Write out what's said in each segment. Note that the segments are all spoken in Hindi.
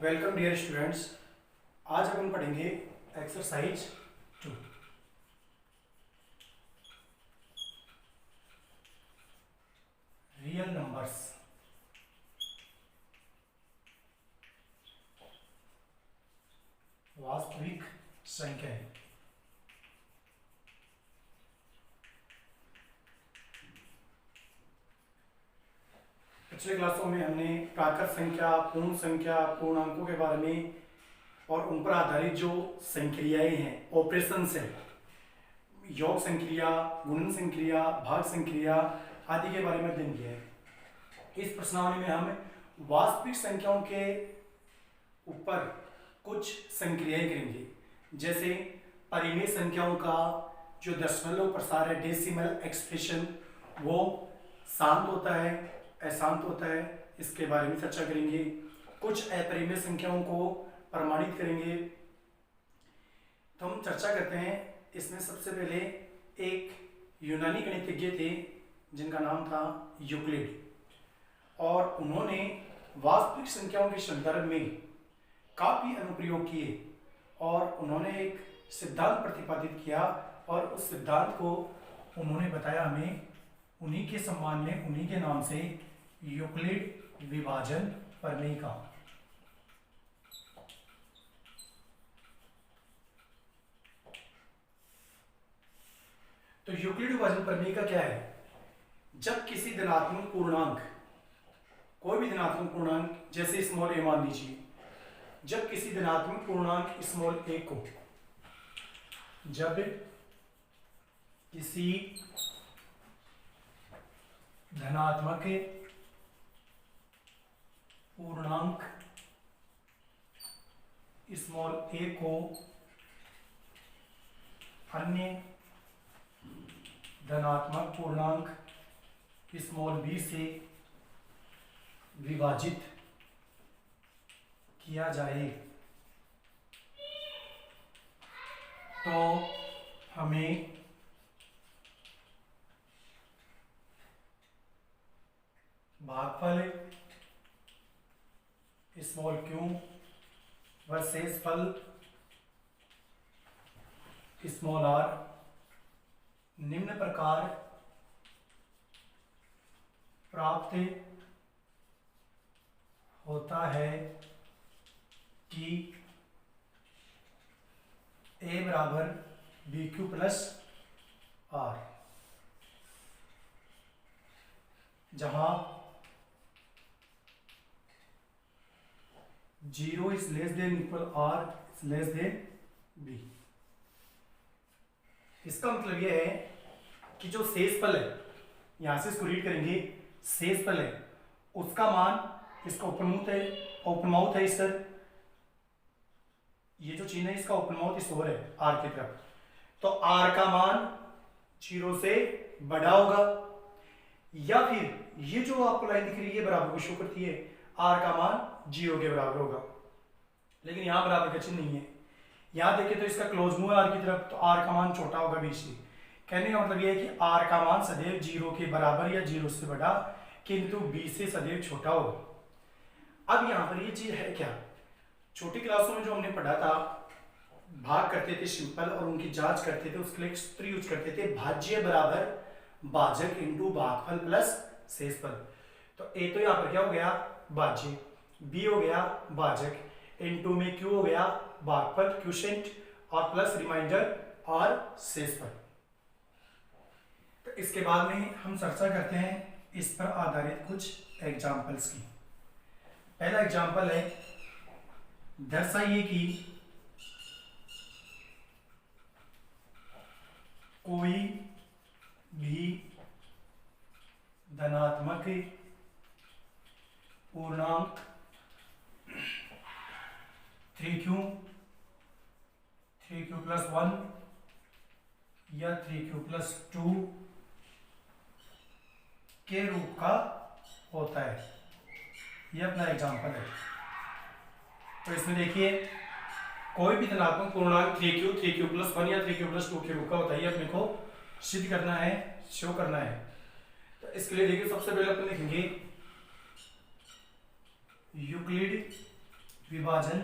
Welcome dear students. आज अपन पढ़ेंगे एक्सरसाइज 2। Real numbers. वास्तविक संख्याएं। पिछले क्लासों में हमने प्राकृत संख्या, पूर्ण संख्या, पूर्णांकों के बारे में और उन पर आधारित जो संक्रियाएं हैं, ऑपरेशंस हैं, योग संक्रिया, गुणन संक्रिया, भाग संक्रिया आदि के बारे में अध्ययन किया है। इस प्रश्नावली में हम वास्तविक संख्याओं के ऊपर कुछ संक्रियाएं करेंगे, जैसे परिमेय संख्याओं का जो दशमलव प्रसार है, डेसिमल एक्सप्रेशन, वो शांत होता है, अशांत होता है, इसके बारे में चर्चा करेंगे। कुछ अपरिमेय संख्याओं को प्रमाणित करेंगे। तो हम चर्चा करते हैं। इसमें सबसे पहले एक यूनानी गणितज्ञ थे जिनका नाम था यूक्लिड, और उन्होंने वास्तविक संख्याओं के संदर्भ में काफी अनुप्रयोग किए और उन्होंने एक सिद्धांत प्रतिपादित किया, और उस सिद्धांत को उन्होंने बताया हमें उन्हीं के सम्मान में, उन्हीं के नाम से यूक्लिड विभाजन प्रमेय का। तो यूक्लिड विभाजन प्रमेय का क्या है? जब किसी धनात्मक पूर्णांक, कोई भी धनात्मक पूर्णांक, जैसे स्मॉल ए मान लीजिए, जब किसी धनात्मक पूर्णांक स्मॉल ए को, जब किसी धनात्मक पूर्णांक स्मॉल ए को अन्य धनात्मक पूर्णांक स्मॉल बी से विभाजित किया जाए तो हमें भागफल स्मॉल क्यू व शेषफल स्मॉल आर निम्न प्रकार प्राप्त होता है कि ए बराबर बी क्यू प्लस आर, जहां 0 is less than equal R is less than B. इसका मतलब यह है कि जो शेषफल है, यहां से इसको रीड करेंगे, शेषफल है उसका मान, इसका ओपन माउथ है सर, ये जो चिन्ह है इसका ओपन माउथ इस ओर है आर की तरफ, तो आर का मान 0 से बड़ा होगा, या फिर ये जो आपको लाइन दिख रही है बराबर को शो करती है, आर का मान 0 के बराबर होगा। लेकिन यहां बराबर का चिन्ह नहीं है, यहां देखें तो इसका क्लोज मुंह है आर की तरफ, तो आर का मान छोटा होगा बी से। कहने का मतलब यह है कि आर का मान सदैव 0 के बराबर या 0 से बड़ा, किंतु बी से सदैव छोटा होगा। अब यहां पर ये चीज है क्या? छोटी क्लासों में जो हमने पढ़ा था, भाग करते थे सिंपल और उनकी जांच करते थे, उसके लिए सूत्र यूज करते थे, भाज्य बराबर भाजक इंटू भागफल प्लस शेषफल। तो ए तो यहां पर क्या हो गया? भाज्य, बी हो गया भाजक, इंटू में क्यू हो गया भागफल क्यूशेंट, और प्लस रिमाइंडर और शेषफल। तो इसके बाद में हम चर्चा करते हैं इस पर आधारित कुछ एग्जाम्पल्स की। पहला एग्जाम्पल है, दर्शाइए कि कोई भी धनात्मक पूर्णांक 3q, 3q प्लस 1 या 3q प्लस 2 के रूप का होता है। यह अपना एग्जाम्पल है। तो इसमें देखिए, कोई भी धनात्मक पूर्णांक 3q, 3q प्लस 1 या 3q प्लस 2 के रूप का होता है। ये अपने को सिद्ध करना है, शो करना है। तो इसके लिए देखिए, सबसे पहले अपन लिखेंगे यूक्लिड विभाजन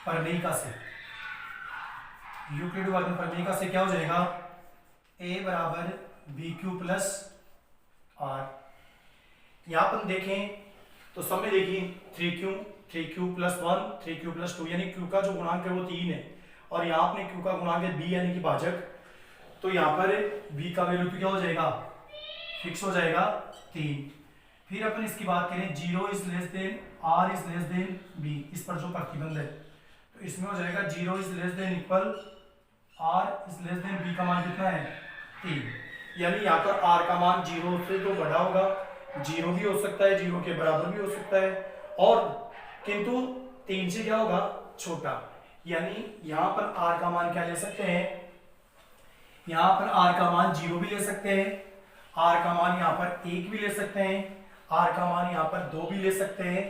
प्रमेयिका से, यूक्लिड विभाजन प्रमेयिका से क्या हो जाएगा, a बराबर बी क्यू प्लस आर। यहां पर देखें तो सब में देखिए 3q प्लस 1 3q प्लस 2, यानी q का जो गुणांक है वो 3 है और यहाँ अपने q का गुणांक है b यानी कि भाजक। तो यहाँ पर b का वैल्यू तो क्या हो जाएगा, फिक्स हो जाएगा 3। फिर अपन इसकी बात करें 0 is less then r is less then b, इस पर जो प्रतिबंध है तो इसमें हो जाएगा 0 is less than equal r is less then b का मान कितना है 3, यानी यहाँ पर r का मान 0 से तो बड़ा होगा, 0 भी हो सकता है, 0 के बराबर भी हो सकता है, और किंतु 3 से क्या होगा, छोटा। यानी यहाँ पर r का मान क्या ले सकते हैं, यहाँ पर r का मान 0 भी ले सकते हैं, r का मान यहाँ पर 1 भी ले सकते हैं, r का मान यहाँ पर 2 भी ले सकते हैं,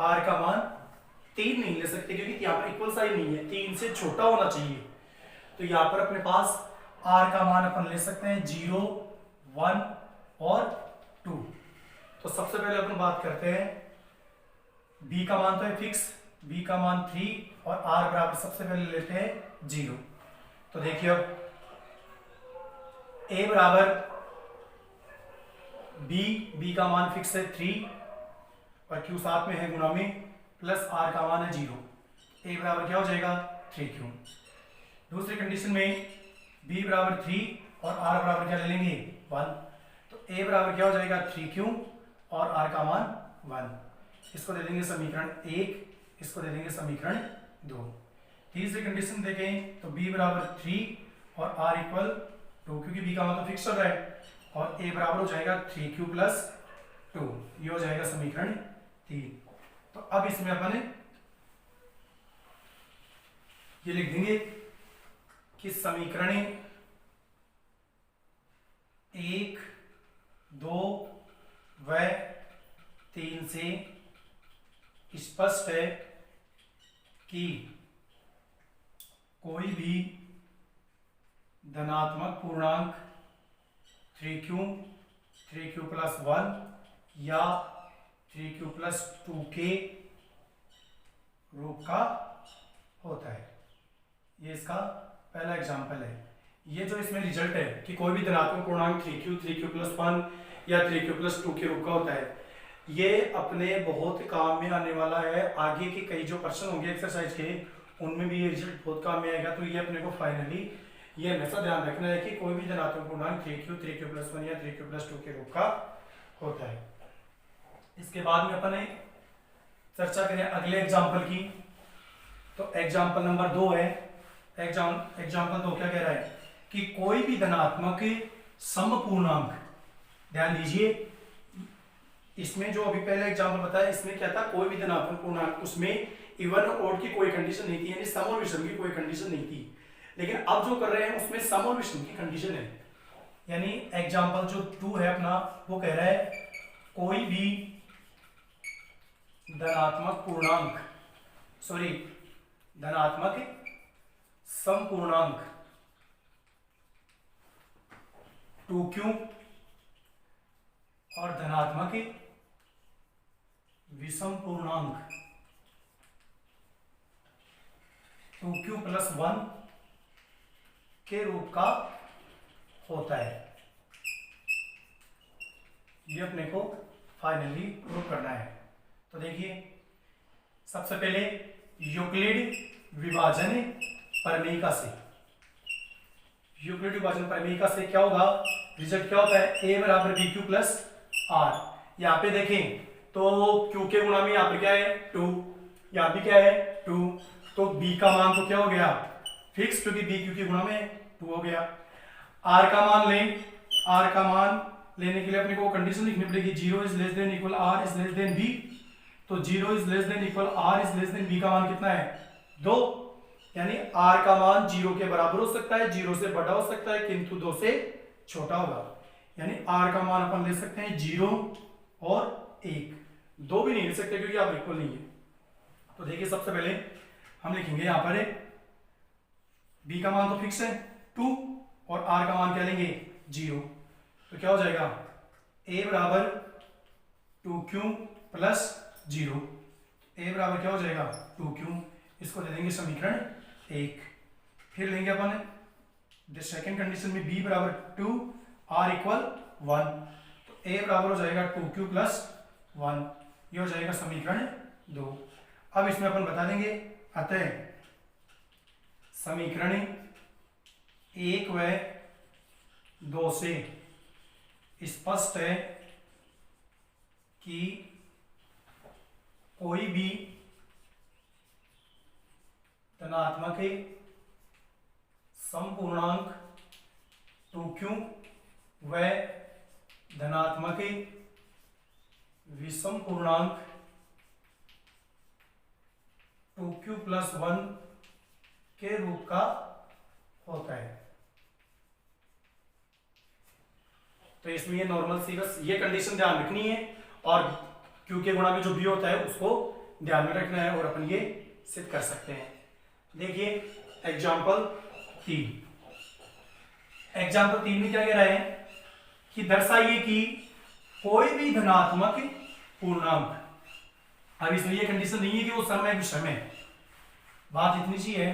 r का मान 3 नहीं ले सकते क्योंकि यहाँ पर इक्वल साइन नहीं है, 3 से छोटा होना चाहिए। तो यहाँ पर अपने पास r का मान अपन ले सकते हैं 0, 1 और 2। तो सबसे पहले अपन बात करते हैं b का मान तो है फिक्स, b का मान 3 और r बराबर सबसे पहले लेते हैं 0। तो देखिए अब a बराबर b का मान फिक्स है 3 और q साथ में है गुणा में, प्लस r का मान है 0, a बराबर क्या हो जाएगा 3q। दूसरी कंडीशन में b बराबर 3 और r बराबर क्या ले लेंगे 1, तो a बराबर क्या हो जाएगा 3q और r का मान 1। इसको दे देंगे समीकरण 1, इसको दे देंगे समीकरण 2। तीसरी कंडीशन देखें तो b बराबर 3 और r इक्वल 2, क्योंकि b का मान तो फिक्स चल रहा है, और a बराबर हो जाएगा 3q प्लस 2, ये हो जाएगा समीकरण 3। तो अब इसमें अपन ये लिख देंगे कि समीकरण 1, 2 व 3 से स्पष्ट है कि कोई भी धनात्मक पूर्णांक 3q प्लस 1 या 3q प्लस 2 के रूप का होता है। ये इसका पहला एग्जाम्पल है। ये जो इसमें रिजल्ट है कि कोई भी धनात्मक पूर्णांक 3q प्लस 1 या 3q प्लस 2 के रूप का होता है, ये अपने बहुत काम में आने वाला है। आगे के कई जो प्रश्न होंगे एक्सरसाइज के, उनमें भी ये रिजल्ट बहुत काम में आएगा। तो ये अपने को फाइनली ये हमेशा ध्यान रखना है कि कोई भी धनात्मक पूर्णांक 3q प्लस 1 या 3q प्लस 2 के रूप का होता है। इसके बाद में अपन चर्चा करें अगले एग्जाम्पल की। तो एग्जाम्पल नंबर 2 है। एग्जाम्पल 2 क्या कह रहा है कि कोई भी धनात्मक समपूर्णांक, ध्यान दीजिए इसमें जो अभी पहले एग्जाम्पल बताया इसमें क्या था, कोई भी धनात्मक पूर्णांक, उसमें इवन और ओड की कोई कंडीशन नहीं थी, यानी सम और विषम की कोई कंडीशन नहीं थी। लेकिन अब जो कर रहे हैं उसमें सम और विषम की कंडीशन है। यानी एग्जाम्पल जो 2 है अपना, वो कह रहा है कोई भी धनात्मक पूर्णांक, धनात्मक समपूर्णांक 2q और धनात्मक विषम पूर्णांक 2q प्लस 1 के रूप का होता है। ये अपने को फाइनली प्रूव करना है। तो देखिए सबसे पहले यूक्लिड विभाजन प्रमेयिका से, यूक्लिड विभाजन प्रमेयिका से क्या होगा, रिजल्ट क्या होता है, a बराबर बी क्यू प्लस आर। यहाँ पे देखें तो q के गुणा में यहाँ पे क्या है 2, यहाँ भी क्या है 2, तो b का मान तो क्या हो गया फिक्स, क्योंकि b q के गुणा में 2 हो गया। r का मान लें, r का मान लेने के लिए अपने को कंडीशन लिखनी पड़ेगी, 0 is less than equal r is less then b। तो 0 is less than equal r is less then b का मान कितना है 2, यानी r का मान 0 के बराबर हो सकता है, 0 से बड़ा हो सकता है, किंतु 2 से छोटा होगा। यानी r का मान अपन ले सकते हैं 0 और 1, 2 भी नहीं ले सकते क्योंकि आप इक्वल नहीं है। तो देखिए सबसे पहले हम लिखेंगे यहाँ पर b का मान तो फिक्स है 2 और r का मान क्या लेंगे 0। तो क्या हो जाएगा a बराबर 2q प्लस 0, ए बराबर क्या हो जाएगा 2q, इसको दे देंगे समीकरण 1। फिर लेंगे अपन सेकेंड कंडीशन में b बराबर 2 r इक्वल 1, तो a बराबर हो जाएगा 2q प्लस 1, ये हो जाएगा समीकरण 2। अब इसमें अपन बता देंगे, अतः समीकरण 1 व 2 से स्पष्ट है कि कोई भी धनात्मक समपूर्णांक 2q व धनात्मक विषम पूर्णांक 2q प्लस 1 के रूप का होता है। तो इसमें ये नॉर्मल सी बस ये कंडीशन ध्यान रखनी है, और q के गुणा में जो b होता है उसको ध्यान में रखना है, और अपन ये सिद्ध कर सकते हैं। देखिए एग्जाम्पल 3 में क्या कह रहा है कि दर्शाइए कि कोई भी धनात्मक पूर्णांक, अब इसमें ये कंडीशन नहीं है कि वो सम है विषम है, बात इतनी सी है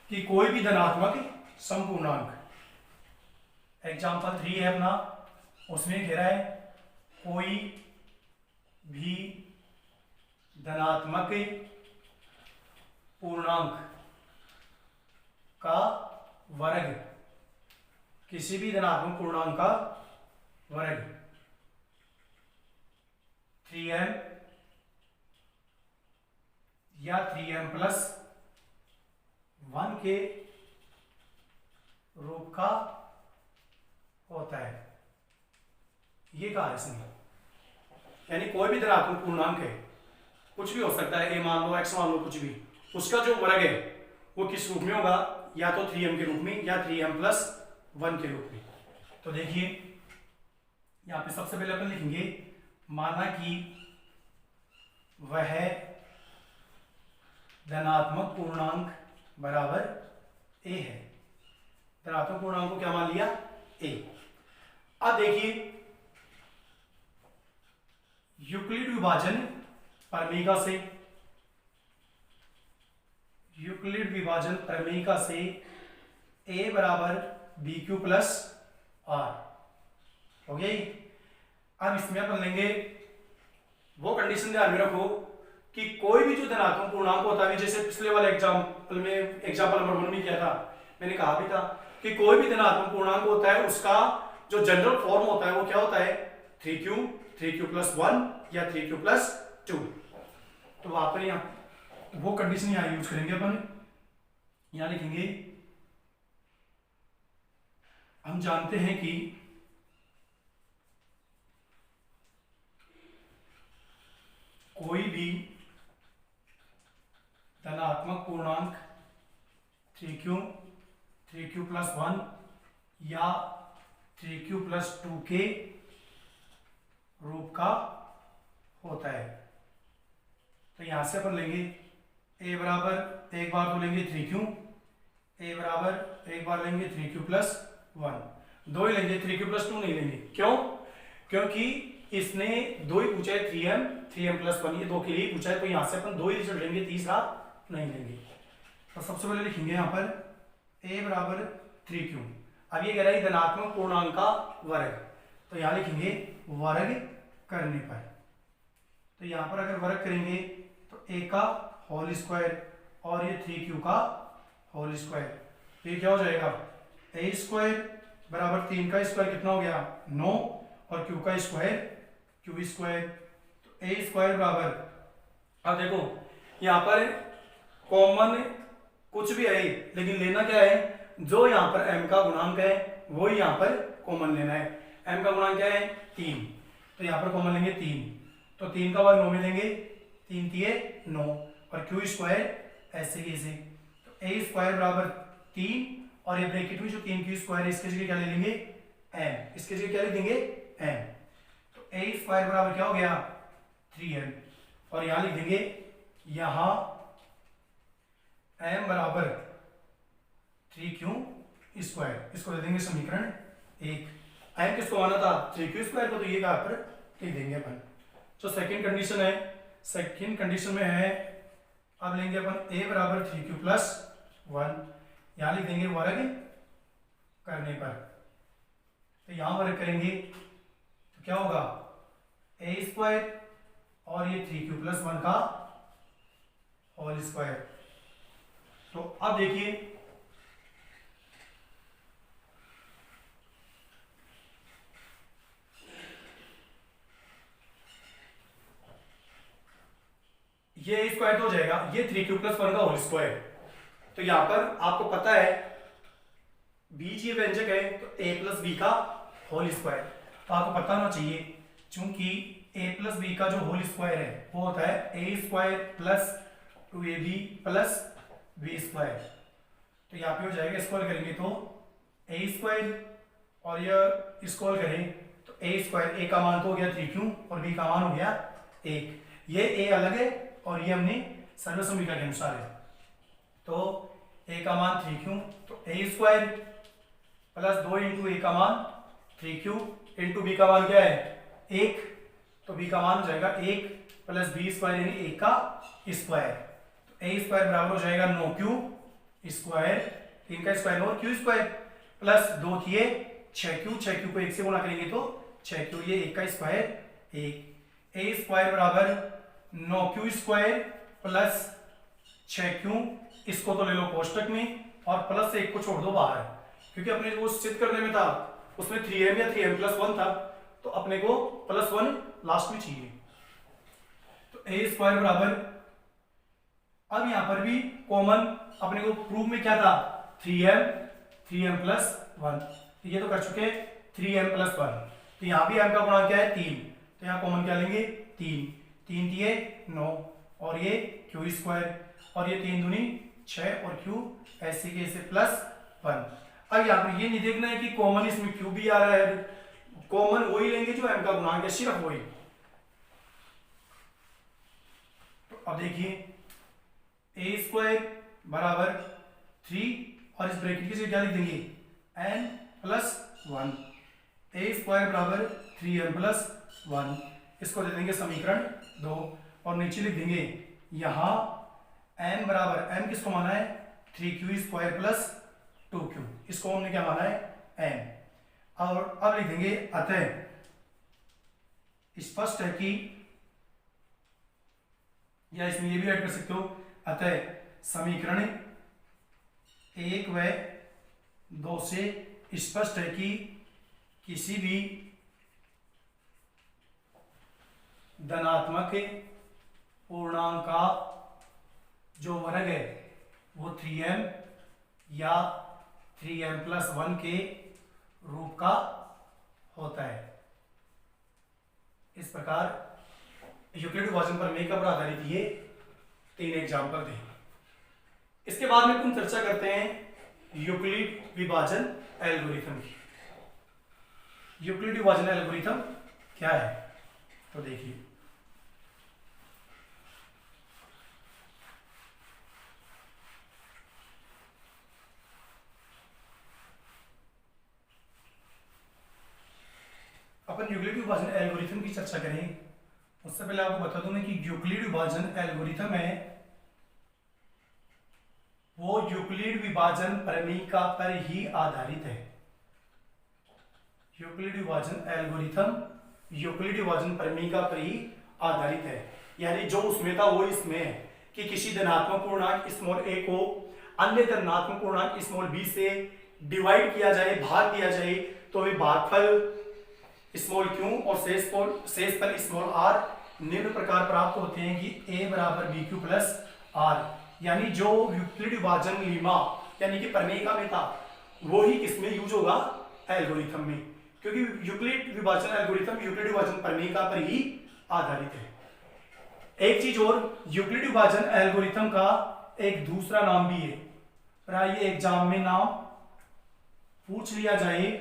कि कोई भी धनात्मक समपूर्णांक। एग्जाम्पल 3 है अपना, उसमें कह रहा है कोई भी धनात्मक पूर्णांक का वर्ग, किसी भी धनात्मक पूर्णांक का वर्ग 3m या 3m प्लस 1 के रूप का होता है। ये कहा है इसने, यानी कोई भी धनात्मक पूर्णांक है, कुछ भी हो सकता है, a मान लो, x मान लो, कुछ भी, उसका जो वर्ग है वो किस रूप में होगा, या तो 3m के रूप में या 3m प्लस 1 के रूप में। तो देखिए यहाँ पे सबसे पहले अपन लिखेंगे, माना कि वह धनात्मक पूर्णांक बराबर a है। धनात्मक पूर्णांक को क्या मान लिया, a। अब देखिए यूक्लिड विभाजन प्रमेय से, यूक्लिड विभाजन प्रमेय से a बराबर bq प्लस r हो गया। अब इसमें अपन लेंगे वो कंडीशन ध्यान में रखो कि कोई भी जो धनात्मक पूर्णांक होता है, जैसे पिछले वाले एग्जाम्पल नंबर 1 में किया था, मैंने कहा भी था कि कोई भी धनात्मक पूर्णांक होता है उसका जो जनरल फॉर्म होता है वो क्या होता है 3q प्लस 1 या 3q प्लस 2। तो वहां पर यहाँ वो कंडीशन यहाँ यूज करेंगे अपन, यहाँ लिखेंगे हम जानते हैं कि कोई भी धनात्मक पूर्णांक 3q प्लस 1 या 3q प्लस 2 के रूप का होता है। तो यहां से अपन लेंगे a बराबर, एक बार तो लेंगे 3q, a बराबर एक बार लेंगे 3q प्लस 1, दो ही लेंगे, 3q प्लस 2 नहीं लेंगे। क्यों? क्योंकि इसने दो ही पूछा है, 3m प्लस 1, ये दो के लिए पूछा है, तो यहां से अपन दो ही रिजल्ट लेंगे, तीसरा नहीं लेंगे। तो सबसे पहले लिखेंगे यहाँ पर a बराबर 3q। अब ये कह रहा है धनात्मक पूर्णांक का वर्ग, तो यहाँ लिखेंगे वर्ग करने पर। तो यहाँ पर अगर वर्ग करेंगे तो a का होल स्क्वायर और ये 3q का होल स्क्वायर, तो ये क्या हो जाएगा a स्क्वायर बराबर 3 का स्क्वायर कितना हो गया 9, और q का स्क्वायर q स्क्वायर, तो a स्क्वायर बराबर, अब देखो यहाँ पर कॉमन कुछ भी है, लेकिन लेना क्या है, जो यहाँ पर m का गुणांक है वो यहाँ पर कॉमन लेना है। m का गुणांक क्या है 3, तो यहाँ पर कॉमन लेंगे 3, तो 3 का वर्ग 9 में लेंगे, 3 तिये 9, और q स्क्वायर ऐसे ही ऐसे, तो a स्क्वायर बराबर 3, और ये ब्रैकेट में जो 3q स्क्वायर है इसके जगह क्या ले लेंगे m, इसके जगह क्या लिख देंगे m, तो a स्क्वायर बराबर क्या हो गया 3m, और यहाँ लिख देंगे यहाँ m बराबर 3q स्क्वायर, इसको दे देंगे समीकरण 1। m किसको आना था 3q स्क्वायर को, तो ये कहाँ पर लिख देंगे अपन। जो सेकंड कंडीशन है, सेकेंड कंडीशन में है, अब लेंगे अपन a बराबर 3q प्लस 1, यहां लिख देंगे वर्ग करने पर। तो यहां वर्ग करेंगे तो क्या होगा, a स्क्वायर और ये 3q प्लस 1 का होल स्क्वायर। तो अब देखिए ये स्क्वायर तो हो जाएगा, ये 3q प्लस 1 का होल स्क्वायर। तो यहां पर आपको पता है बीज ये व्यंजक है, तो a प्लस बी का होल स्क्वायर। तो आपको पता होना चाहिए, चूंकि a प्लस बी का जो होल स्क्वायर है वो होता है a square plus 2ab plus B square. तो यहाँ पे हो जाएगा, स्क्वायर करेंगे तो a स्क्वायर और यह स्क्वायर करें तो a स्क्वायर, a का मान तो हो गया 3q और b का मान हो गया 1। ये a अलग है और ये हमने सर्वसम्मिका के अनुसार है। तो a का मान 3q, तो a square plus 2 into a का मान 3q इंटू b का मान क्या है 1, तो b का मान हो जाएगा 1 प्लस बी स्क्वायर यानी 1 का स्क्वायर। तो a स्क्वायर बराबर हो जाएगा 9q स्क्वायर, 3 का स्क्वायर 9 q स्क्वायर प्लस 2 किए 6q, 6q को 1 से गुणा करेंगे तो 6q, ये 1 का स्क्वायर 1। a स्क्वायर बराबर 9q स्क्वायर प्लस 6q, इसको तो ले लो कोष्टक में और प्लस 1 को छोड़ दो बाहर, क्योंकि अपने को सिद्ध करने में था उसमें 3m या 3m प्लस 1 था, तो अपने को प्लस 1 लास्ट में चाहिए। तो a स्क्वायर बराबर, अब यहां पर भी कॉमन अपने को प्रूफ में क्या था 3m प्लस 1, तो ये तो कर चुके 3m प्लस 1। तो यहां भी m का गुणांक क्या है 3, तो यहां कॉमन क्या लेंगे 3, 3 दिए 9 और ये q स्क्वायर और ये 3 दूनी 6 और q ऐसे के ऐसे प्लस 1। अब यहाँ पर ये नहीं देखना है कि कॉमन इसमें q भी आ रहा है, कॉमन वही लेंगे जो m का गुणांक है, सिर्फ वही। तो अब देखिए a स्क्वायर बराबर 3 और इस ब्रैकेट की जगह क्या लिख देंगे n प्लस 1, a स्क्वायर बराबर 3m प्लस 1, इसको दे देंगे समीकरण 2 और नीचे लिख देंगे यहां m बराबर, m किसको माना है 3q स्क्वायर प्लस 2q, इसको हमने क्या माना है m। और अब लिख देंगे अतः स्पष्ट है कि, या इसमें ये भी ऐड कर सकते हो, अतः समीकरण 1 व 2 से स्पष्ट है कि किसी भी धनात्मक पूर्णांक का जो वर्ग है वो 3m या 3m प्लस 1 के रूप का होता है। इस प्रकार यूक्लिड विभाजन प्रमेय पर आधारित ये 3 एग्जाम्पल थे। इसके बाद में हम चर्चा करते हैं यूक्लिड विभाजन एल्गोरिथम की। यूक्लिड विभाजन एल्गोरिथम क्या है, तो देखिए अपन यूक्लिड विभाजन एल्गोरिथम की चर्चा करें उससे पहले आपको बता दूं मैं कि यूक्लिड विभाजन एल्गोरिथम है वो यूक्लिड विभाजन प्रमेयिका पर ही आधारित है। यूक्लिड विभाजन एल्गोरिथम यूक्लिड विभाजन प्रमेयिका पर ही आधारित है, यानी जो उसमें था वो इसमें है कि किसी धनात्मक पूर्णांक स्मॉल a को अन्य धनात्मक पूर्णांक स्मॉल b से डिवाइड किया जाए, भाग दिया जाए, तो वे भागफल स्मॉल q और शेष पर स्मॉल r निम्न प्रकार प्राप्त होते हैं कि a बराबर bq प्लस r, यानी जो यूक्लिड विभाजन लीमा यानी कि प्रमेयिका में था वो ही किसमें यूज होगा एल्गोरिथम में, क्योंकि यूक्लिड विभाजन एल्गोरिथम यूक्लिड विभाजन प्रमेयिका पर ही आधारित है। एक चीज और, यूक्लिड विभाजन एल्गोरिथम का एक दूसरा नाम भी है, प्राय एग्जाम में नाम पूछ लिया जाए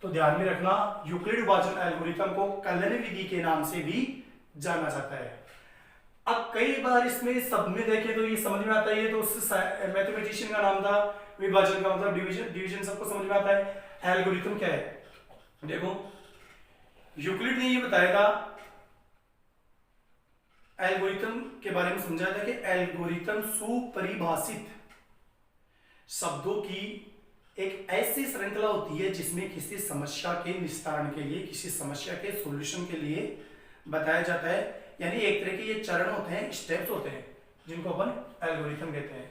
तो ध्यान में रखना, यूक्लिड विभाजन एल्गोरिथम को कलन विधि के नाम से भी जाना जाता है। अब कई बार इसमें सब में देखें तो ये समझ में आता है, ये तो मैथमेटिशियन का नाम था, विभाजन का मतलब डिवीजन सबको समझ में आता है। एल्गोरिथम क्या है, देखो यूक्लिड ने ये बताया था एल्गोरिथम के बारे में समझाया था कि एल्गोरिथम सुपरिभाषित शब्दों की एक ऐसी श्रृंखला होती है जिसमें किसी समस्या के निस्तारण के लिए, किसी समस्या के सॉल्यूशन के लिए बताया जाता है। यानी एक तरह के ये चरण होते हैं, स्टेप्स होते हैं, जिनको अपन एल्गोरिथम कहते हैं।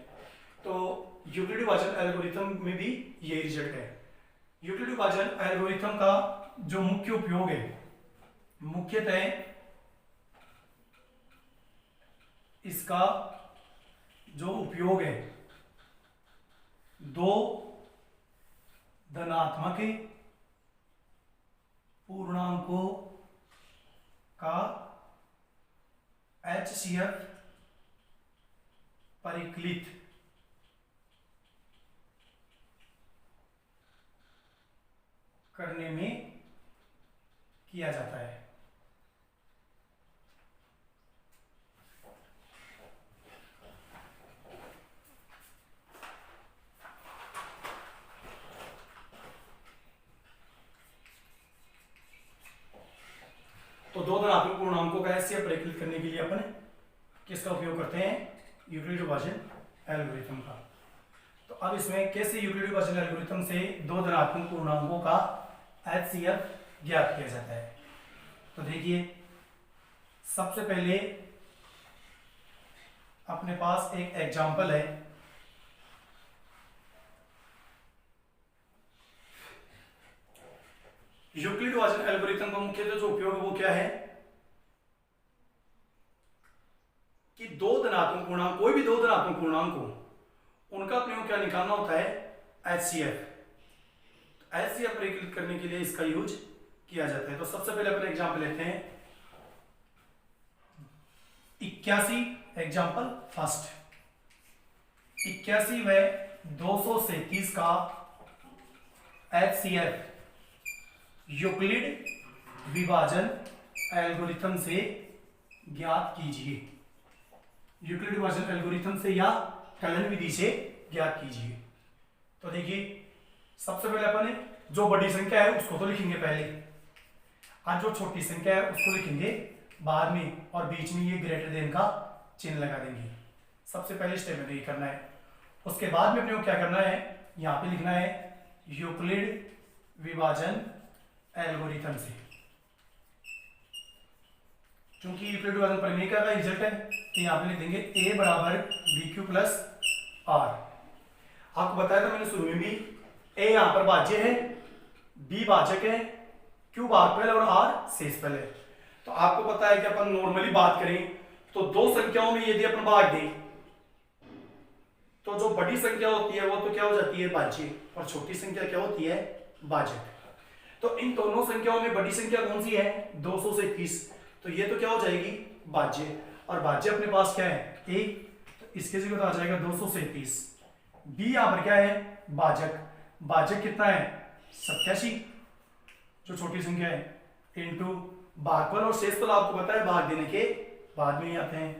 तो यूक्लिड विभाजन एल्गोरिथम में भी यही रिजल्ट है। यूक्लिड विभाजन एल्गोरिथम का जो मुख्य उपयोग है, मुख्यतः इसका जो उपयोग है दो धनात्मक पूर्णांकों का HCF परिकलित करने में किया जाता है। तो दो धनात्मक पूर्णांकों का HCF परिकलित करने के लिए अपन किसका उपयोग करते हैं? यूक्लिड विभाजन एल्गोरिथम का। तो अब इसमें कैसे यूक्लिड विभाजन एल्गोरिथम से दो धनात्मक पूर्णांकों का HCF ज्ञात किया जाता है। तो देखिए, सबसे पहले अपने पास एक एग्जांपल है। यूक्लिड विभाजन एल्गोरिथम का मुख्यतः जो उपयोग है वो क्या है कि दो धनात्मक पूर्णांक, कोई भी दो धनात्मक पूर्णांक हो, उनका प्रयोग क्या निकालना होता है? HCF। HCF परिकलित करने के लिए इसका यूज किया जाता है। तो सबसे पहले अपन एग्जांपल लेते हैं 81, एग्जांपल फर्स्ट। 81 व 237 का HCF यूक्लिड विभाजन एल्गोरिथम से ज्ञात कीजिए। यूक्लिड विभाजन एल्गोरिथम से या कलन विधि से ज्ञात कीजिए। तो देखिए, सबसे पहले अपन जो बड़ी संख्या है उसको तो लिखेंगे पहले, और जो छोटी संख्या है उसको लिखेंगे बाद में, और बीच में ये ग्रेटर देन का चिन्ह लगा देंगे। सबसे पहले स्टेप में ये करना है। उसके बाद में अपने को क्या करना है? यहाँ पे लिखना है यूक्लिड विभाजन एल्गोरिथम से। क्योंकि यूक्लिड विभाजन प्रमेय का रिजल्ट है, तो यहाँ पे लिख देंगे a बराबर BQ प्लस R। आपको बताया था मैंने शुरू में भी, a यहाँ पर भाज्य है, b भाजक है, q भागफल और r शेषफल है। तो आपको पता है कि अपन नॉर्मली बात करें तो दो संख्याओं में यदि अपन भाग दें तो जो बड़ी संख्या होती है वो तो क्या हो जाती है? भाज्य, और छोटी संख्या क्या होती है? भाजक। तो इन दोनों संख्याओं में बड़ी संख्या कौन सी है? 237। तो ये तो क्या हो जाएगी? भाज्य। और भाज्य अपने पास क्या है? एक, तो इसके जगह तो आ जाएगा 237। बी यहां पर क्या है? भाजक। भाजक कितना है? 87, जो छोटी संख्या है, इंटू भागफल और शेषफल आपको पता है भाग देने के बाद में ही आते हैं।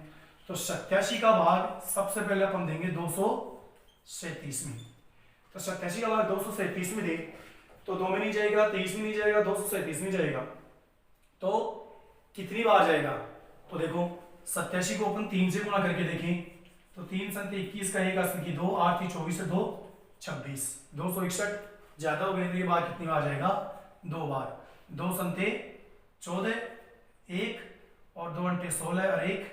तो 87 का भाग सबसे पहले अपन देंगे 237 में। तो 87 का भाग 237 में दे तो 2 में नहीं जाएगा, 23 में नहीं जाएगा, 237 में जाएगा। तो कितनी बार जाएगा? तो देखो, 87 को अपन 3 से गुणा करके देखें तो 3 संते 21 का 1 असर की 2, 8 थी 24 से 2 26, 261 ज्यादा हो गए तो ये बार कितनी बार जाएगा? 2 बार। 2 संते 14, 1 और 2 अंटे 16 और 1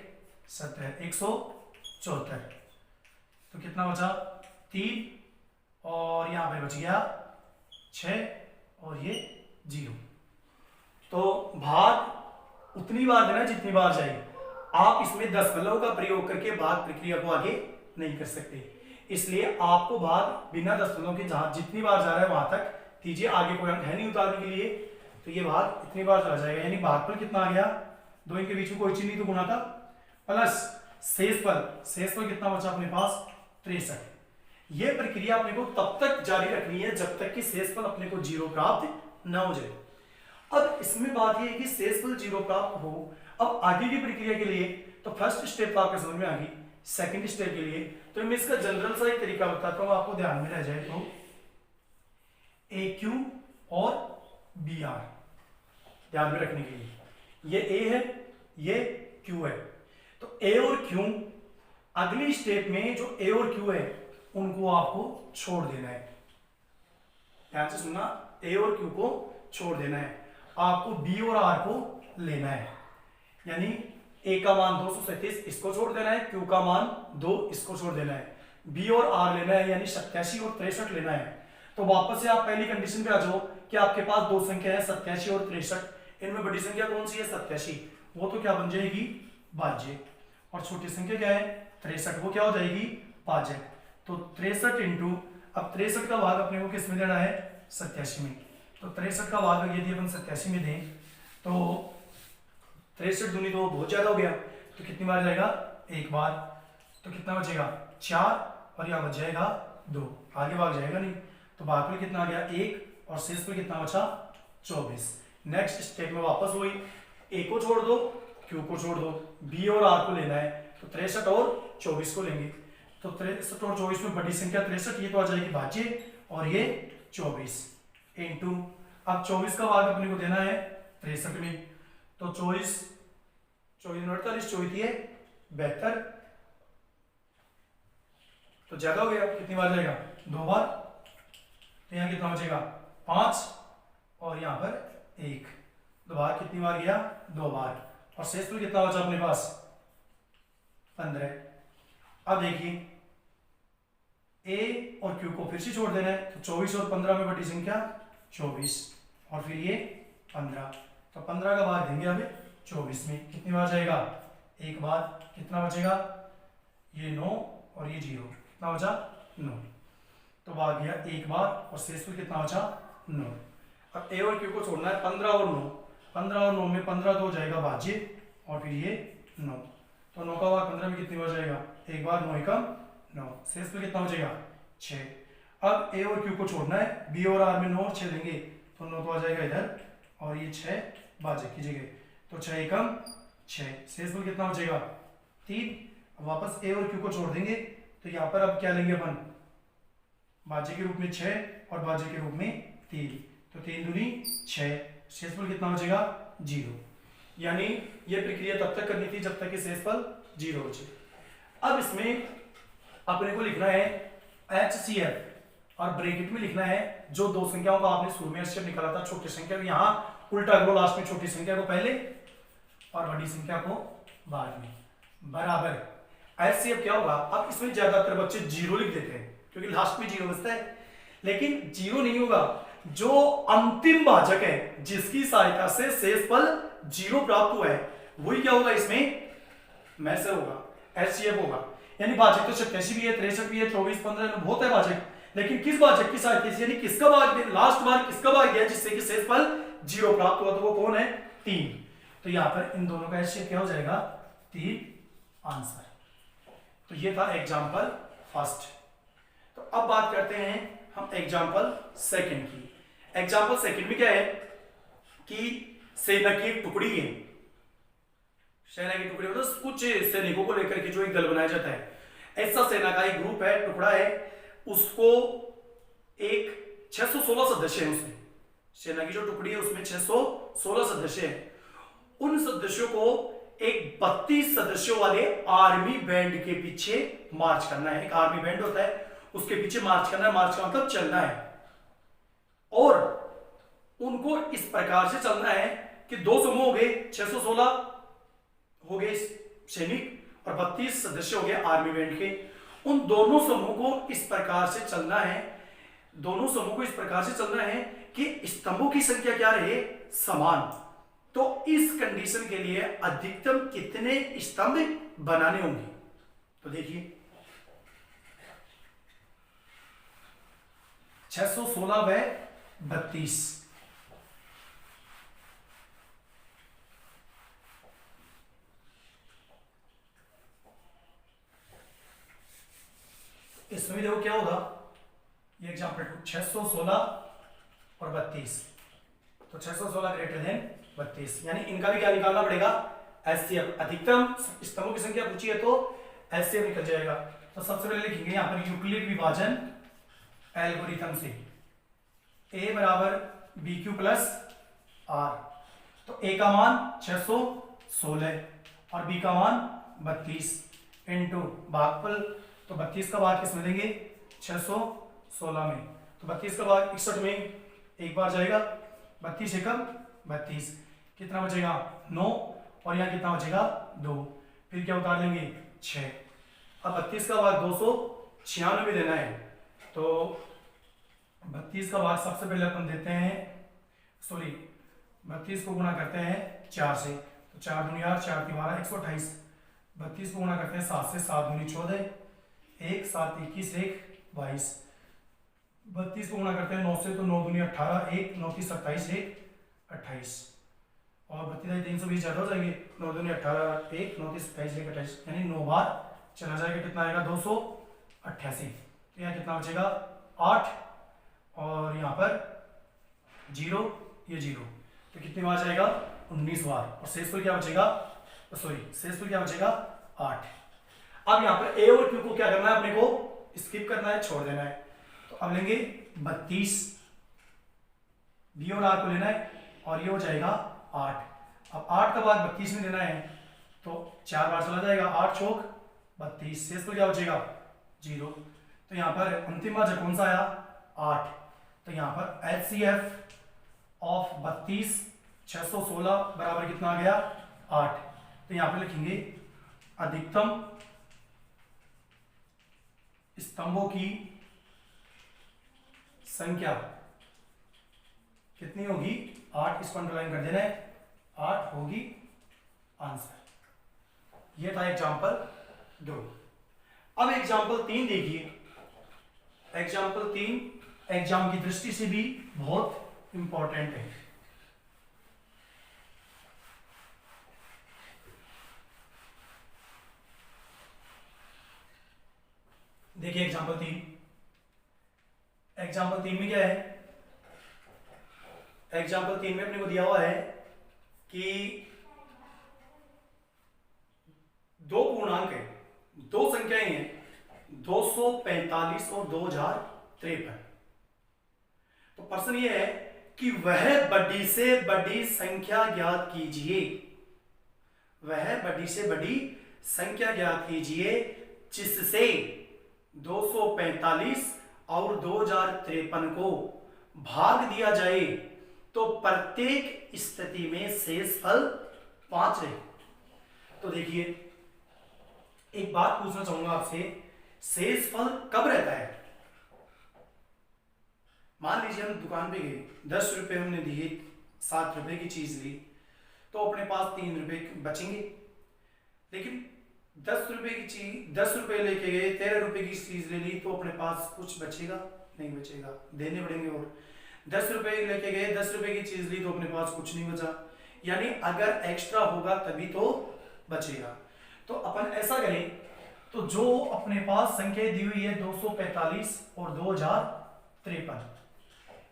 17, 174। तो कितना बचा? 3 और यहां पे बच गया 6 और ये 0। तो भाग उतनी बार देना जितनी बार जाए। आप इसमें दशमलव का प्रयोग करके भाग प्रक्रिया को आगे नहीं कर सकते, इसलिए आपको भाग बिना दशमलव के जहां जितनी बार जा रहा है वहां तक कीजिए। आगे कोई अंक है नहीं उतारने के लिए, तो ये भाग इतनी बार चला जाएगा। यानी भागफल कितना आ गया? 2 इनके बीच में कोई चीज नहीं तो गुणा का, प्लस शेषफल। शेषफल कितना बचा अपने पास? 63। यह प्रक्रिया अपने को तब तक जारी रखनी है जब तक कि शेषफल अपने को 0 प्राप्त न हो जाए। अब इसमें बात यह है कि शेषफल 0 प्राप्त हो। अब आगे की प्रक्रिया के लिए तो फर्स्ट स्टेप आपके समझ में आ गई। सेकंड स्टेप के लिए तो मैं इसका जनरल सा एक तरीका बताता हूं, आपको ध्यान में रह जाए तो AQ और BR ध्यान में रखने के लिए। ये A है, ये Q है। ए और क्यू, अगली स्टेप में जो ए और क्यू है उनको आपको छोड़ देना है। ध्यान से सुनना, ए और क्यू को छोड़ देना है। आपको बी और आर को लेना है, यानी ए का मान 237 इसको छोड़ देना है, क्यू का मान 2 इसको छोड़ देना है, बी और आर लेना है यानी 87 और 63 लेना है। तो वापस से आप पहली कंडीशन पे आ जाओ कि आपके पास दो संख्या है 87 और 63, इनमें बड़ी संख्या कौन सी है 87, वो तो क्या बन जाएगी भाज्य, और छोटी संख्या क्या है 63, वो क्या हो जाएगी भाजक। तो 63 इंटू, अब 63 का भाग अपने को किस में देना है 87 में, तो 63 का भाग यदि अपन 87 में दें तो 63 दूनी तो बहुत ज्यादा हो गया, तो कितनी बार जाएगा एक बार, तो कितना बचेगा 4 और यहाँ बच जाएगा 2, आगे भाग जाएगा नहीं, तो भागफल कितना आ गया 1 और शेष पर कितना बचा 24। नेक्स्ट स्टेप में वापस वही, ए को छोड़ दो, क्यू को छोड़ दो, बी और आर को लेना है, तो 63 और 24 को लेंगे, तो 63 और 24 में बड़ी संख्या 63, ये तो आ जाएगी भाज्य और ये 24 इंटू, अब 24 का भाग अपने को देना है 63 में, तो 24 48 24 72, तो ज्यादा हो गया, कितनी बार जाएगा 2 बार, तो यहाँ कितना बचेगा 5 और यहाँ पर 1, 2 बार कितनी बार गया 2 बार, और शेष पर कितना बचा अपने पास 15। अब देखिए ए और क्यू को फिर से छोड़ देना है, तो 24 और 15 में बड़ी संख्या 24 और फिर ये 15, तो 15 का भाग देंगे अभी 24 में, कितनी बार जाएगा एक बार, कितना बचेगा ये 9 और ये 0, कितना बचा 9, तो भाग गया एक बार और शेष पर कितना बचा 9। अब ए और क्यू को छोड़ना है 15 और 9, 15 और 9 में 15 तो हो जाएगा भाज्य और फिर ये 9, तो 9 का भाग 15 में कितनी बार जाएगा एक बार, 9 एकम 9, शेष पर कितना बचेगा 6। अब ए और क्यू को छोड़ना है, बी और आर में 9 और 6 देंगे तो 9 तो आ जाएगा इधर और ये 6 भाज्य की जगह, तो 6 एकम 6, शेष पर कितना बचेगा 3। अब वापस ए और क्यू को छोड़ देंगे, तो यहाँ पर अब क्या लेंगे अपन भाज्य के रूप में 6 और भाज्य के रूप में 3, तो 3 दूनी 6, शेष पर कितना बचेगा 0, यानी ये प्रक्रिया तब तक करनी थी जब तक कि शेषफल 0 बचे। अब इसमें अपने को लिखना है HCF और ब्रैकेट में लिखना है जो दो संख्याओं का आपने शुरू में HCF निकाला था, छोटी संख्या को यहाँ उल्टा करो, लास्ट में छोटी संख्या को पहले और बड़ी संख्या को बाद में, बराबर HCF क्या होगा। अब इसमें ज्यादातर बच्चे 0 लिख देते हैं क्योंकि लास्ट में 0 बचता है, लेकिन 0 नहीं होगा, जो अंतिम भाजक है जिसकी सहायता से शेषफल 0 प्राप्त हुआ है वही क्या होगा इसमें में से होगा, HCF होगा। यानी भाजक तो 87 भी है, 63 भी है, 24 15 बहुत है भाजक, लेकिन किस भाजक की सहायता से, यानी किसका भाग लास्ट बार किसका भाग गया जिससे कि शेषफल 0 प्राप्त हुआ, तो वो कौन है 3, तो यहां पर इन दोनों का HCF क्या हो जाएगा 3 आंसर। तो ये था एग्जाम्पल फर्स्ट। तो अब बात करते हैं हम एग्जाम्पल सेकंड की। एग्जाम्पल सेकंड में क्या है कि सेना की एक टुकड़ी है, सेना की टुकड़ी मतलब कुछ सैनिकों को लेकर के जो एक दल बनाया जाता है, ऐसा सेना का एक ग्रुप है, टुकड़ा है, उसको एक 616 सदस्य हैं, उसमें सेना की जो टुकड़ी है उसमें 616 सदस्य हैं, उन सदस्यों को एक 32 सदस्यों वाले आर्मी बैंड के पीछे मार्च करना है। एक आर्मी बैंड होता है उसके पीछे मार्च करना है, मार्च का मतलब चलना है, और उनको इस प्रकार से चलना है कि दो समूह हो गए, 616 हो गए सैनिक और 32 सदस्य हो गए आर्मी बैंड के। उन दोनों समूह को इस प्रकार से चलना है, दोनों समूह को इस प्रकार से चलना है कि स्तंभों की संख्या क्या रहे समान। तो इस कंडीशन के लिए अधिकतम कितने स्तंभ बनाने होंगे, तो देखिए 616 व 32, इसमें देखो क्या होगा, ये एग्जाम्पल 616 और 32, तो 616 ग्रेटर देन 32, यानी इनका भी क्या निकालना पड़ेगा HCF, अधिकतम स्तंभों की संख्या पूछी है तो HCF निकल जाएगा। तो सबसे पहले लिखेंगे यहाँ पर यूक्लिड विभाजन एल्गोरिथम से A बराबर BQ प्लस R, तो A का मान 616 और B का मान 32 इंटू भागफल, तो 32 का भाग किस में देंगे 616 में, तो 32 का भाग 61 में एक बार जाएगा, 32 एकम 32, कितना बचेगा 9, और यहाँ कितना बचेगा 2, फिर क्या उतार लेंगे 6। अब 32 का भाग 296 में देना है, तो 32 का भाग सबसे पहले अपन देते हैं, सॉरी 32 को गुणा करते हैं 4 से, तो 4 दूनी 8, 4 3 12 128, 32 को गुणा करते हैं 7 से, 7 दूनी 14, 1 7 21 1 22, 32 को गुणा करते हैं 9 से, तो 9 दूनी 18, 1 9 30 27 1 28, और 32 320 ज्यादा हो जाएंगे, 9 दूनी 18 1 9 30 27 1 28, यानी 9 बार चला जाएगा, कितना आएगा 288, तो यहाँ कितना बचेगा 8, और यहाँ पर 0 ये 0, तो कितनी बार जाएगा 19 बार, और शेषफल क्या बचेगा, सॉरी शेषफल क्या बचेगा 8। अब यहाँ पर ए और क्यू को क्या करना है, अपने को स्किप करना है, छोड़ देना है, तो अब लेंगे 32, बी और आर को लेना है, और ये हो जाएगा 8। अब 8 का भाग 32 में देना है, तो 4 बार चला जाएगा, 8 चौक 32, शेषफल क्या बचेगा 0, तो यहाँ पर अंतिम बार कौन सा आया 8, तो यहाँ पर HCF ऑफ 32 616 बराबर कितना आ गया 8, तो यहाँ पे लिखेंगे अधिकतम स्तंभों की संख्या कितनी होगी 8, इसको अंडरलाइन कर देना है, 8 होगी आंसर। ये था एग्जाम्पल 2। अब एग्जाम्पल 3 देखिए, एग्जाम्पल 3 एग्जाम की दृष्टि से भी बहुत इंपॉर्टेंट है। देखिए एग्जाम्पल 3, एग्जाम्पल 3 में क्या है, एग्जाम्पल 3 में अपने को दिया हुआ है कि दो पूर्णांक है, दो संख्याएं हैं 245 और 2053। तो प्रश्न यह है कि वह बड़ी से बड़ी संख्या ज्ञात कीजिए, वह बड़ी से बड़ी संख्या ज्ञात कीजिए जिससे 245 और 2053 को भाग दिया जाए तो प्रत्येक स्थिति में शेषफल 5 रहे। तो देखिए एक बात पूछना चाहूंगा आपसे, शेषफल कब रहता है? मान लीजिए हम दुकान पे गए, 10 रुपए हमने दिए, 7 रुपए की चीज ली, तो अपने पास 3 रुपए बचेंगे। लेकिन 10 रुपए की चीज, 10 रुपए लेके गए, 13 रुपए की चीज ले ली, तो अपने पास कुछ बचेगा नहीं, बचेगा, देने पड़ेंगे। और 10 रुपए लेके गए, 10 रुपए की चीज ली, तो अपने पास कुछ नहीं बचा, यानी अगर एक्स्ट्रा होगा तभी तो बचेगा। तो अपन ऐसा करें, तो जो अपने पास संख्या दी हुई है 245 और 2053,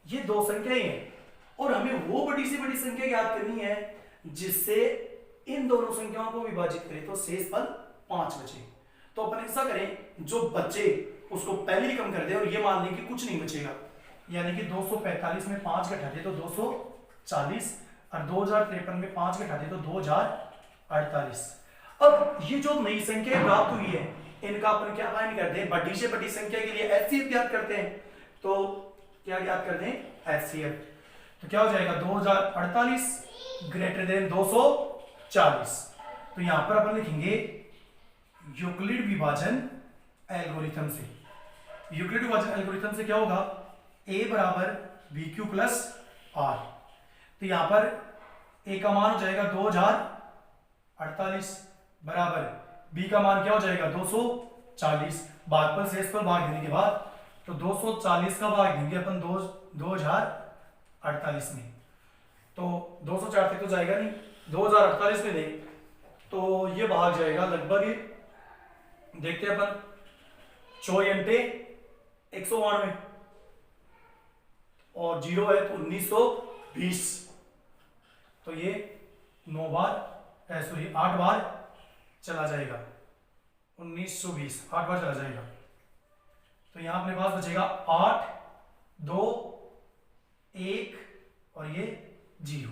ये दो संख्याएं हैं, और हमें वो बड़ी से बड़ी संख्या याद करनी है जिससे इन दोनों संख्याओं को विभाजित करें तो शेषफल 5 बचे। तो अपन ऐसा करें, जो बचे उसको पहले ही कम कर दे और ये मान लें कि कुछ नहीं बचेगा, यानी कि 245 में 5 घटा दे तो 240, और 2053 में 5 घटा दे तो 2048। अब ये जो नई संख्या प्राप्त हुई है, इनका अपन क्या फाइंड करते हैं, बड़ी से बड़ी संख्या के लिए एचसीएफ ज्ञात करते हैं। तो क्या ज्ञात करते हैं, एचसीएफ। तो क्या हो जाएगा 2048 ग्रेटर देन 240। तो यहां पर अपन लिखेंगे यूक्लिड विभाजन एल्गोरिथम से। यूक्लिड विभाजन एल्गोरिथम से क्या होगा, a बराबर bq प्लस r। तो यहां पर a का मान हो जाएगा 2048 बराबर b का मान क्या हो जाएगा 240, भागफल शेषफल भाग देने के बाद, तो 240 का भाग देंगे अपन 2048 में, तो 240 तो जाएगा नहीं, 2048 में दें तो ये भाग जाएगा लगभग, देखते हैं अपन, 4×192 और 0 है तो 1920, तो ये 9 बार, सॉरी 8 बार चला जाएगा, 1920 8 बार चला जाएगा। तो यहां अपने पास बचेगा 8 2 1 और ये 0,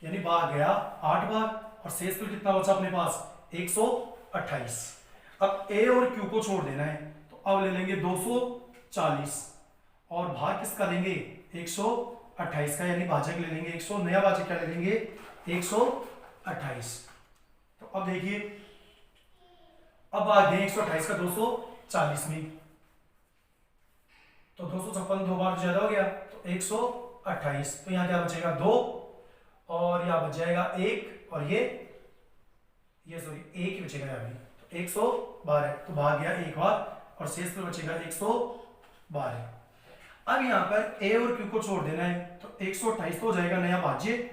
यानी भाग गया 8 बार, और शेषफल कितना बचा अपने पास 120। 128। अब ए और क्यू को छोड़ देना है, तो अब ले लेंगे 240 और भाग किसका लेंगे 128 का, यानी भाजक ले लेंगे 100, नया भाजक क्या ले लेंगे 128। तो अब देखिए अब आ गए 128 का 240 में, तो 256 दो बार ज्यादा हो गया तो 128, तो यहाँ क्या बचेगा 2 और यहाँ बच जाएगा 1 और ये सॉरी 1 ही बचेगा यहाँ भी, तो 112, तो भाग गया एक बार और शेष पे बचेगा 112। अब यहाँ पर ए और क्यू को छोड़ देना है, तो 128 तो हो जाएगा नया भाज्य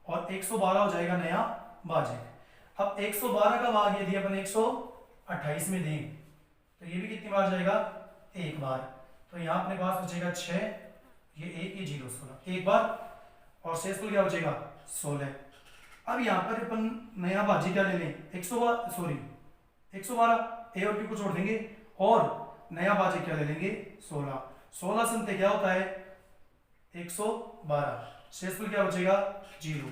और 112 हो जाएगा नया भाजक। अब 112 का भाग यदि अपन 128 में दें तो ये भी कितनी बार जाएगा एक बार, तो यहाँ अपने पास बचेगा 6, ये 1 ये 0 16 एक बार और शेषफल क्या बचेगा 16। अब यहाँ पर अपन नया भाज्य क्या ले लें 112 ए और क्यू को छोड़ देंगे और नया भाज्य क्या ले लेंगे 16 से क्या होता है 112, शेषफल क्या बचेगा 0।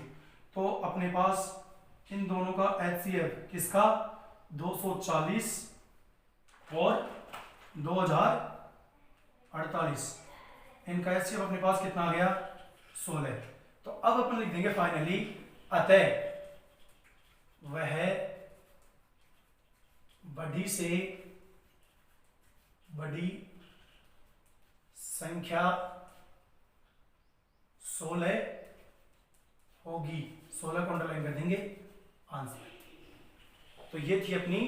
तो अपने पास इन दोनों का HCF किसका 240 और 2048, इनका HCF अपने पास कितना आ गया 16। तो अब अपन लिख देंगे फाइनली अतः वह बड़ी से बड़ी संख्या 16 होगी, 16 को अंडरलाइन कर देंगे आंसर। तो ये थी अपनी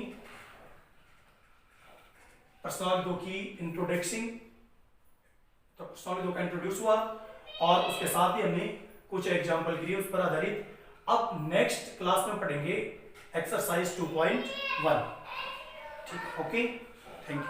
प्रश्नावली 2 की इंट्रोडक्शन, तो प्रश्नावली 2 का इंट्रोड्यूस हुआ और उसके साथ ही हमने कुछ एग्जाम्पल किए उस पर आधारित। अब नेक्स्ट क्लास में पढ़ेंगे एक्सरसाइज 2.1। ठीक, ओके, थैंक यू।